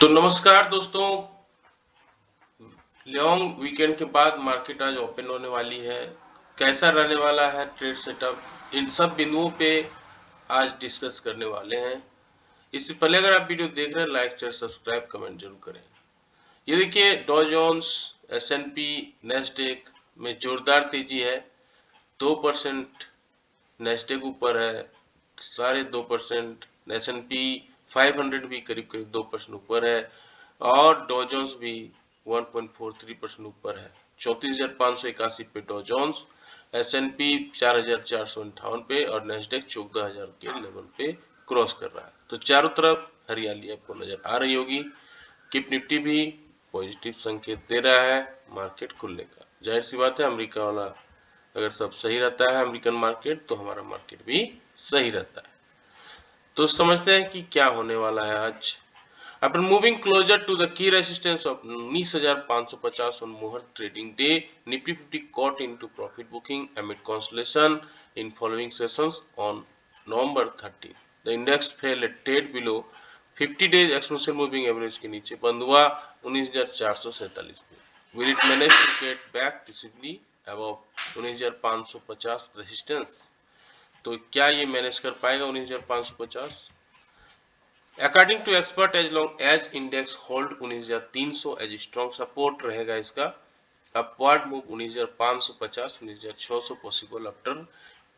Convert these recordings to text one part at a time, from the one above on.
तो नमस्कार दोस्तों, लॉन्ग वीकेंड के बाद मार्केट आज ओपन होने वाली है। कैसा रहने वाला है ट्रेड सेटअप, इन सब बिंदुओं पे आज डिस्कस करने वाले हैं। इससे पहले अगर आप वीडियो देख रहे हैं, लाइक शेयर सब्सक्राइब कमेंट जरूर करें। ये देखिए, डॉ जोन्स, एस&पी, नेस्डेक में जोरदार तेजी है। 2% नेस्डेक ऊपर है, 2.5%। एस&पी 500 भी करीब करीब 2% ऊपर है और डॉ जोन्स भी 1.43% ऊपर है। 34,581 पे डॉ जोन्स, एस&पी 4,458 पे और नेस्डेक 14,000 के लेवल पे क्रॉस कर रहा है। तो चारों तरफ हरियाली आपको नजर आ रही होगी। गिफ्ट निफ्टी भी पॉजिटिव संकेत दे रहा है मार्केट खुलने का। जाहिर सी बात है, अमेरिका वाला अगर सब सही रहता है, अमेरिकन मार्केट, तो हमारा मार्केट भी सही रहता है। तो समझते हैं कि क्या होने वाला है आज। After moving closer to the key resistance of 19,550 on Muhur trading day, Nifty 50 caught into profit booking amid consolidation in following sessions on November 30. The index fell a tad below 50 days exponential moving average के नीचे बंद हुआ 19,447 पे। Will it manage to get back visibly above 19,550 resistance? तो क्या ये manage कर पाएगा 19,550? According to expert, as long as index hold 19,300 as strong support रहेगा इसका। upward move 19,550 19,600 possible after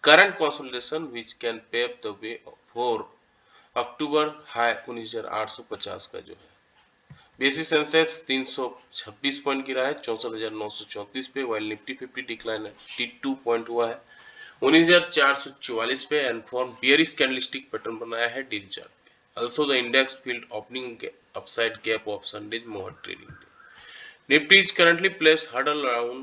current consolidation which can pave the way for October high 19,850 का जो है। बेसिक सेंसेक्स 326 पॉइंट गिरा है 64,934 पे, वाइल निफ्टी 50 डिक्लाइन 82 पॉइंट हुआ है 19,444 पे and form bearish candlestick pattern बनाया है deal chart. Also, the index filled opening upside gap of Sunday's Mohur trading day. Nifty is currently placed huddle around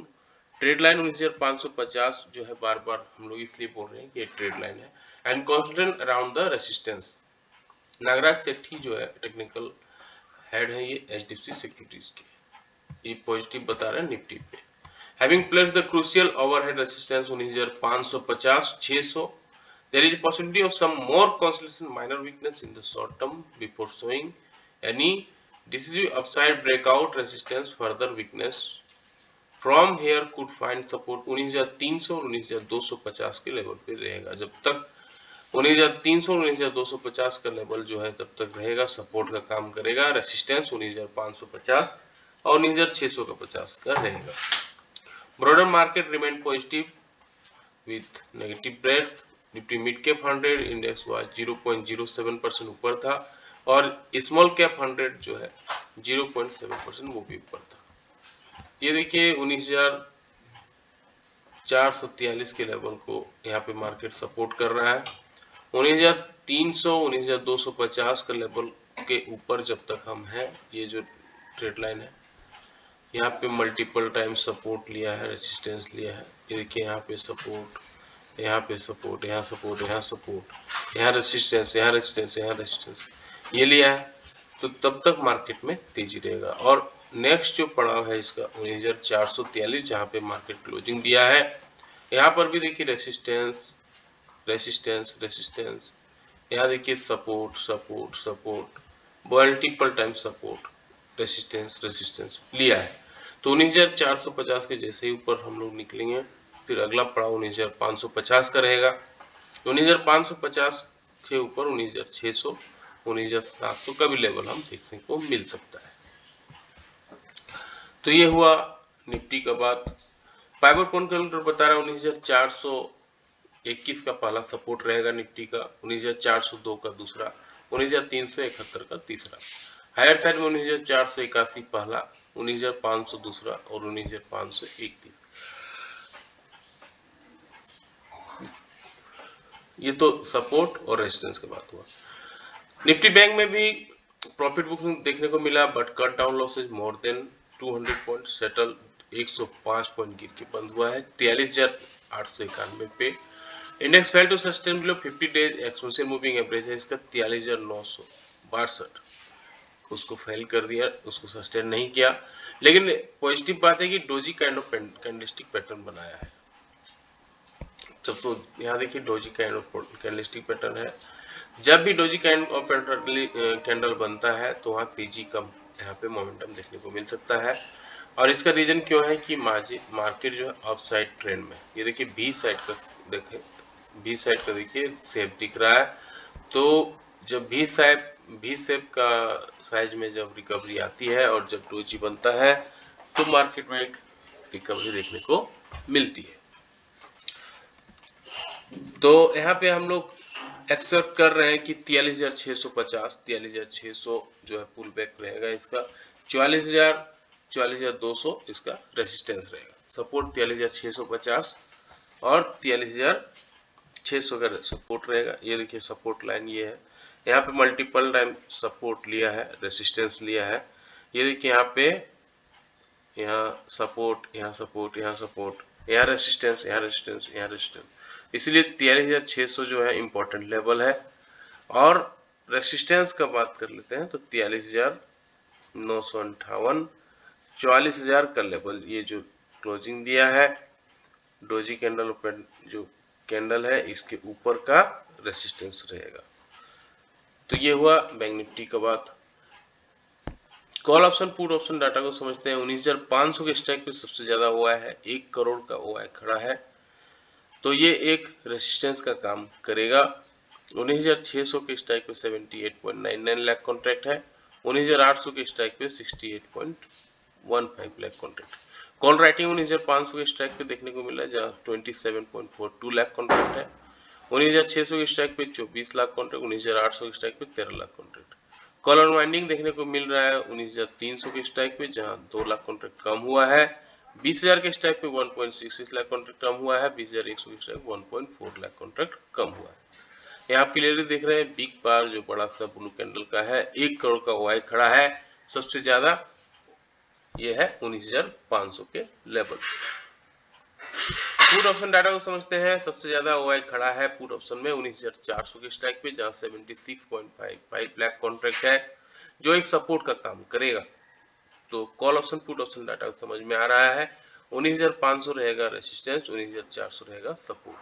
trade line 19,550 जो है, बार बार हम लोग इसलिए बोल रहे हैं कि ये ट्रेड लाइन है, and constant around the resistance. Nagraj Sethi जो है टेक्निकल हेड है ये एचडीएफसी सिक्योरिटीज के, ये पॉजिटिव बता रहे हैं निफ्टी पे। Having placed the crucial overhead resistance 19,550 600, there is a possibility of some more consolidation minor weakness in the short term before showing any decisive upside breakout resistance. Further weakness from here could find support 19,300 और 19,250 के level पे रहेगा। जब तक 19,300 और 19,250 का level जो है तब तक रहेगा, सपोर्ट का काम करेगा। रेसिस्टेंस 19,550 और 19,600 का 50 का रहेगा। Broader market remained positive with negative breadth. Nifty mid cap 100 index was 0.07% ऊपर था और स्मॉल कैप 100 जो है 0.7% वो भी ऊपर था। ये देखिए 19,443 के लेवल को यहाँ पे मार्केट सपोर्ट कर रहा है। 19,300 19,250 का लेवल के ऊपर जब तक हम हैं, ये जो ट्रेड लाइन है यहाँ पे मल्टीपल टाइम सपोर्ट लिया है, रेसिस्टेंस लिया है। ये देखिए यहाँ पे सपोर्ट, यहाँ पे सपोर्ट, यहाँ सपोर्ट, यहाँ सपोर्ट, यहाँ रेसिस्टेंस, यहाँ रेसिस्टेंस, यहाँ रेसिस्टेंस, ये लिया है। तो तब तक मार्केट में तेजी रहेगा। और नेक्स्ट जो पड़ाव है इसका 19,443 जहाँ पे मार्केट क्लोजिंग दिया है, यहाँ पर भी देखिए रेसिस्टेंस रेसिस्टेंस रेसिस्टेंस, यहाँ देखिए support support support, multiple time support, resistance resistance लिया है। तो 19,450 के जैसे ही ऊपर हम लोग निकलेंगे, फिर अगला पड़ाव 19,550 का रहेगा। 19,550 के ऊपर 19,600 19,700 का भी लेवल हम देखने को मिल सकता है। तो ये हुआ निफ्टी का बात। फाइबर पॉइंट कैलकुलेटर बता रहा है 19,421 का पहला सपोर्ट रहेगा निफ्टी का, 19,402 का दूसरा, 19,371 का तीसरा। हायर साइड में 19,481 पहला, 19,500 दूसरा और 19,501 तीसरा। ये तो सपोर्ट और रेजिस्टेंस की बात हुआ। निफ्टी बैंक में भी प्रॉफिट बुकिंग देखने को मिला, but cut down losses more than 200 point, settle 105 point गिर के बंद हुआ है 43,891 पे। Index fail to sustain below 50 days exponential moving average है इसका 43,962, उसको फेल कर दिया, उसको सस्टेन नहीं किया। लेकिन पॉजिटिव बात है कि doji kind of candlestick pattern बनाया है। जब तो यहाँ देखिए doji kind of candlestick pattern है, जब भी डोजी कैंडल बनता है तो वहाँ तेजी कम यहाँ पे मोमेंटम देखने को मिल सकता है। और इसका रीजन क्यों है कि मार्केट जो है अप साइड ट्रेंड में, ये देखिए बी साइड का, देखें बी साइड का देखिए शेप दिख रहा है। तो जब भी शेप का साइज में जब रिकवरी आती है और जब डोजी बनता है तो मार्केट में एक रिकवरी देखने को मिलती है। तो यहाँ पे हम लोग एक्सेप्ट कर रहे हैं कि 43,650 43,600 जो है पुल बैक रहेगा इसका, 44,200 इसका रेसिस्टेंस रहेगा। सपोर्ट 43,650 और 43,600 का सपोर्ट रहेगा। ये देखिए सपोर्ट लाइन ये है, यहाँ पे मल्टीपल टाइम सपोर्ट लिया है, रेसिस्टेंस लिया है। ये देखिए यहाँ पे, यहाँ सपोर्ट, यहाँ सपोर्ट, यहाँ सपोर्ट, यहाँ रेसिस्टेंस, यहाँ रेसिस्टेंस, यहाँ रेसिस्टेंस। इसलिए 43,600 जो है इम्पोर्टेंट लेवल है। और रेसिस्टेंस का बात कर लेते हैं तो 43,958, 44,000 का लेवल, ये जो क्लोजिंग दिया है डोजी कैंडल ओपन जो कैंडल है इसके ऊपर का रेसिस्टेंस रहेगा। तो ये हुआ बैंक निफ्टी का बात। Call option put option data को समझते हैं। 19,500 के स्ट्राइक पे सबसे ज्यादा हुआ है, 1 करोड़ का ओआई खड़ा है, तो ये एक रेसिस्टेंस का काम करेगा। 19,600 के स्ट्राइक पे 78.99 लाख कॉन्ट्रैक्ट है, 19,800 के स्ट्राइक पे 68.15 लाख कॉन्ट्रैक्ट। कॉल राइटिंग 19,500 के स्ट्राइक पे देखने को मिला है जहाँ 27.42 लाख कॉन्ट्रैक्ट है, 19,600 के स्ट्राइक पे 24 लाख कॉन्ट्रैक्ट, 19,800 के स्ट्राइक पे 13 लाख कॉन्ट्रैक्ट। कॉल अनवाइंडिंग देखने को मिल रहा है 19,300 के स्ट्राइक पे जहां 2 लाख कॉन्ट्रैक्ट कम हुआ है, 20,000 के स्ट्राइक पे 1.66 लाख कॉन्ट्रैक्ट कम हुआ है, 20,100 के स्ट्राइक 1.4 लाख कॉन्ट्रैक्ट कम हुआ है। यहाँ आप क्लियरली देख रहे हैं बिग बार जो बड़ा सा ब्लू कैंडल का है, 1 करोड़ का ओआई खड़ा है, सबसे ज्यादा ये है 19,500 के लेवल। पुट ऑप्शन डाटा को समझते हैं। सबसे ज्यादा ओआई खड़ा है पुट ऑप्शन में 19,400 के स्ट्राइक पे जहां 76.55 लाख कॉन्ट्रैक्ट है जो एक सपोर्ट का काम करेगा। तो call option put option data समझ में आ रहा है। 19,500 रहेगा रेसिस्टेंस, 19,400 रहेगा सपोर्ट।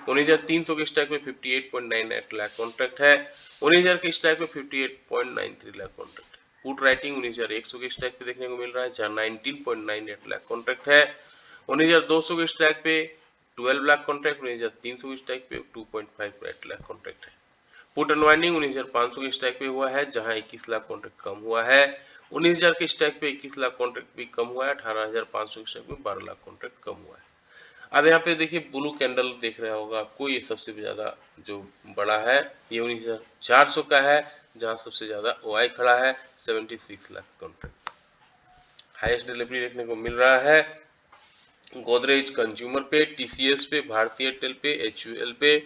19,300 के स्ट्राइक पे 58.98 लाख कॉन्ट्रैक्ट है, 19,000 के स्ट्राइक पे 58.93 लाख कॉन्ट्रैक्ट। पुट राइटिंग 19,100 के स्ट्राइक पे देखने को मिल रहा है जहां 19.98 लाख कॉन्ट्रैक्ट है, 19,200 के स्ट्राइक पे 12 लाख कॉन्ट्रैक्ट, 19,300 के स्ट्राइक पे 2.58 लाख कॉन्ट्रैक्ट है। पुट अनवाइंडिंग 19,500 के स्ट्राइक पे हुआ है जहां 21 लाख कॉन्ट्रैक्ट कम हुआ है, 19,000 के स्ट्राइक पे 21 लाख कॉन्ट्रैक्ट भी कम हुआ है, 18,500 के स्ट्राइक पे 12 लाख कॉन्ट्रैक्ट कम हुआ है। अब यहाँ पे देखिए ब्लू कैंडल देख रहा होगा आपको, ये सबसे ज्यादा जो बड़ा है ये 19,400 का है जहां सबसे ज्यादा ओआई खड़ा है, 76 लाख कॉन्ट्रैक्ट। हाईएस्ट डिलीवरी देखने को मिल रहा है गोदरेज कंज्यूमर पे, टीसीएस पे, भारतीय एयरटेल पे, एचयूएल पे,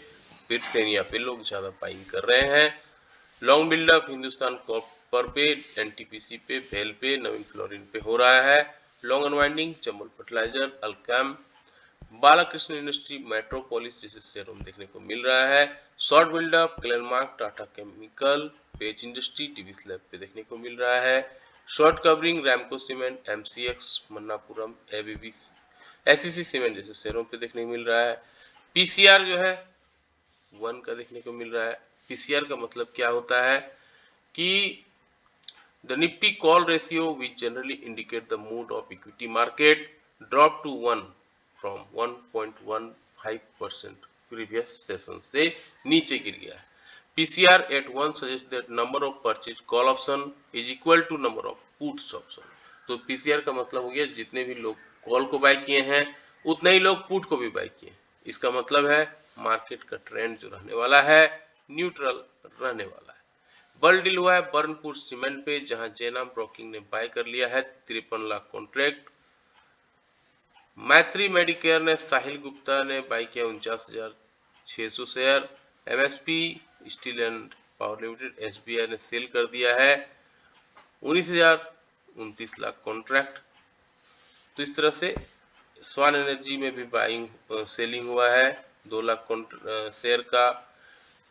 ब्रिटानिया पे लोग ज्यादा बाइंग कर रहे हैं। लॉन्ग बिल्डअप हिंदुस्तान कॉपर पे, एनटीपीसी पे, भेल पे, नवीन फ्लोरिन पे हो रहा है। Long unwinding Chambal fertilizer, Alkem, Balakrishna industry, metropolis जैसे शेयरों में देखने को मिल रहा है। Short buildup Glenmark, Tata chemical, page industry, TV स्लैब पे देखने को मिल रहा है। Short covering Ramco cement, MCX, Manappuram, ABB, SEC cement जैसे शेयरों पे देखने को मिल रहा है। पीसीआर जो है 1 का देखने को मिल रहा है। पीसीआर का मतलब क्या होता है कि the Nifty call ratio which generally indicate the mood of equity market dropped to 1 from 1.15% previous session से नीचे गिर गया है। PCR at 1 suggests that number of purchase call option is equal to number of puts option। तो PCR का मतलब हो गया जितने भी लोग कॉल को बाय किए हैं उतने ही लोग पुट को भी बाय किए। इसका मतलब है मार्केट का ट्रेंड जो रहने वाला है न्यूट्रल रहने वाला है। बल डील हुआ है बर्नपुर सीमेंट पे जहां जैनाम ब्रोकिंग ने बाय कर लिया है 53 लाख कॉन्ट्रैक्ट। मैत्री मेडिकेयर ने साहिल गुप्ता ने बाय किया 49,600 share. MSP steel and power limited SBI ने सेल कर दिया है 19,029 लाख कॉन्ट्रैक्ट। तो इस तरह से स्वान एनर्जी में भी बाइंग सेलिंग हुआ है 2 लाख शेयर का।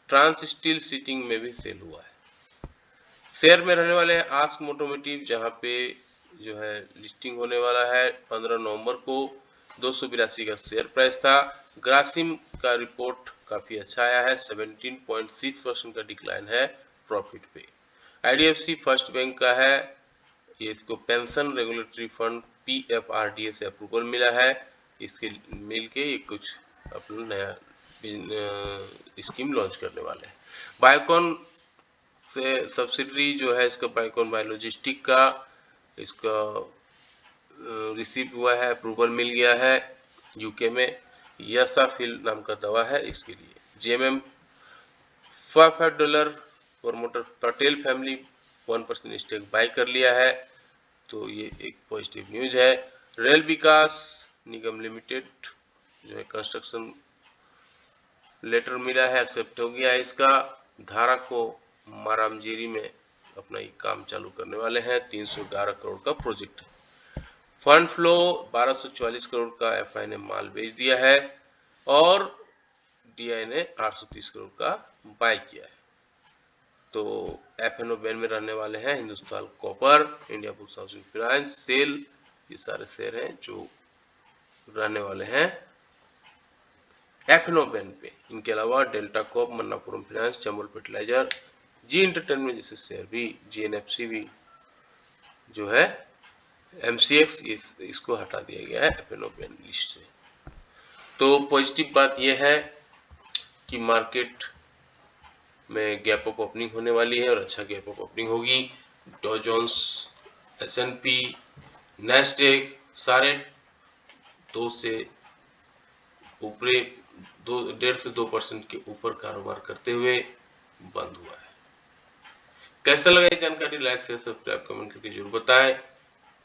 ट्रांस स्टील सीटिंग में भी सेल हुआ है। शेयर में रहने वाले हैं आस्क मोटोमोटिव जहां पे जो है लिस्टिंग होने वाला है 15 नवंबर को, 282 का शेयर प्राइस था। ग्रासिम का रिपोर्ट काफ़ी अच्छा आया है, 17.6% का डिक्लाइन है प्रॉफिट पे। IDFC फर्स्ट बैंक का है, ये इसको पेंशन रेगुलेटरी फंड PFRDA से अप्रूवल मिला है, इसके मिल के ये कुछ अपना नया स्कीम लॉन्च करने वाले हैं। बायोकॉन से सब्सिडरी जो है इसका बायोकॉन बायोलॉजिस्टिक का इसका रिसीव हुआ है, अप्रूवल मिल गया है यूके में। यसाफिल नाम का दवा है इसके लिए। JMM $5 promoter Patel family 1% stake buy कर लिया है, तो ये एक पॉजिटिव न्यूज है। रेल विकास निगम लिमिटेड जो है कंस्ट्रक्शन लेटर मिला है, एक्सेप्ट हो गया है इसका। धारा को मारामजीरी में अपना ये काम चालू करने वाले हैं, 311 करोड़ का प्रोजेक्ट है। फंड फ्लो 1244 करोड़ का FI ने माल बेच दिया है और DI ने 830 करोड़ का बाय किया है। तो FNO बैन में रहने वाले हैं Hindustan copper, Indiabulls housing finance, SAIL, ये सारे शेयर हैं जो रहने वाले हैं FNO बैन पे। इनके अलावा Delta Corp, Manappuram finance, Chambal fertiliser, Zee entertainment जैसे शेयर भी, GNFC भी जो है MCX इसको हटा दिया गया है FNO बैन लिस्ट से। तो पॉजिटिव बात यह है कि मार्केट में गैप अप ओपनिंग होने वाली है और अच्छा गैप अप ओपनिंग होगी। डॉ जोन्स, S&P, नैस्डैक सारे 2 से ऊपर 1.5 से 2% के ऊपर कारोबार करते हुए बंद हुआ है। कैसा लगा ये जानकारी? लाइक शेयर सब्सक्राइब कमेंट करके जरूर बताएं।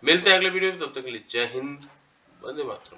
मिलते हैं अगले वीडियो में, तब तक के लिए जय हिंद, वंदे मातरम।